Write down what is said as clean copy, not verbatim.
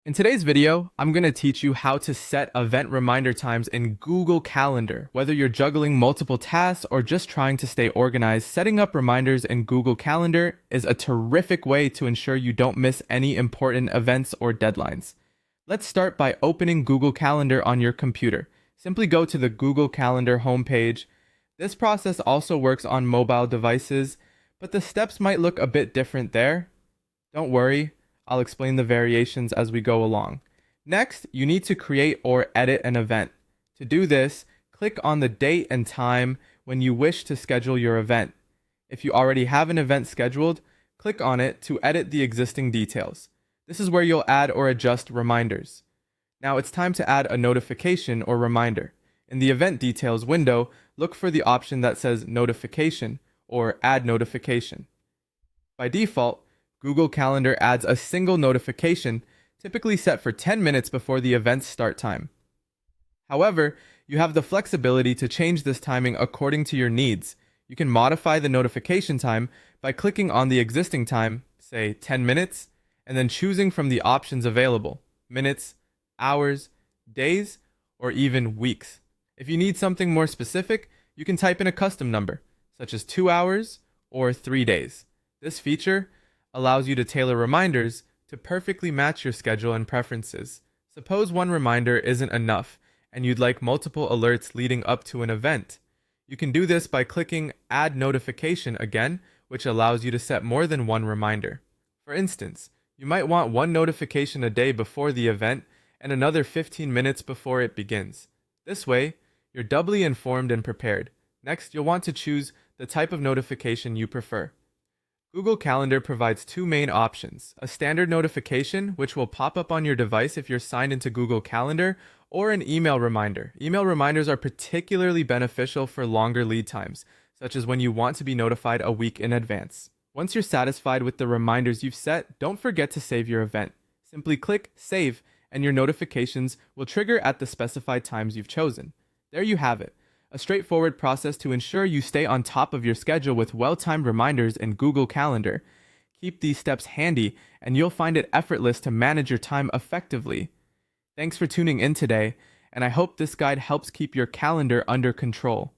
In today's video, I'm going to teach you how to set event reminder times in Google Calendar. Whether you're juggling multiple tasks or just trying to stay organized, setting up reminders in Google Calendar is a terrific way to ensure you don't miss any important events or deadlines. Let's start by opening Google Calendar on your computer. Simply go to the Google Calendar homepage. This process also works on mobile devices, but the steps might look a bit different there. Don't worry. I'll explain the variations as we go along. Next, you need to create or edit an event. To do this, click on the date and time when you wish to schedule your event. If you already have an event scheduled, click on it to edit the existing details. This is where you'll add or adjust reminders. Now it's time to add a notification or reminder. In the event details window, look for the option that says notification or add notification. By default, Google Calendar adds a single notification, typically set for 10 minutes before the event's start time. However, you have the flexibility to change this timing according to your needs. You can modify the notification time by clicking on the existing time, say 10 minutes, and then choosing from the options available: minutes, hours, days, or even weeks. If you need something more specific, you can type in a custom number, such as 2 hours or 3 days. This feature allows you to tailor reminders to perfectly match your schedule and preferences. Suppose one reminder isn't enough and you'd like multiple alerts leading up to an event. You can do this by clicking Add Notification again, which allows you to set more than one reminder. For instance, you might want one notification a day before the event and another 15 minutes before it begins. This way, you're doubly informed and prepared. Next, you'll want to choose the type of notification you prefer. Google Calendar provides two main options: a standard notification, which will pop up on your device if you're signed into Google Calendar, or an email reminder. Email reminders are particularly beneficial for longer lead times, such as when you want to be notified a week in advance. Once you're satisfied with the reminders you've set, don't forget to save your event. Simply click Save, and your notifications will trigger at the specified times you've chosen. There you have it. A straightforward process to ensure you stay on top of your schedule with well-timed reminders in Google Calendar. Keep these steps handy, and you'll find it effortless to manage your time effectively. Thanks for tuning in today, and I hope this guide helps keep your calendar under control.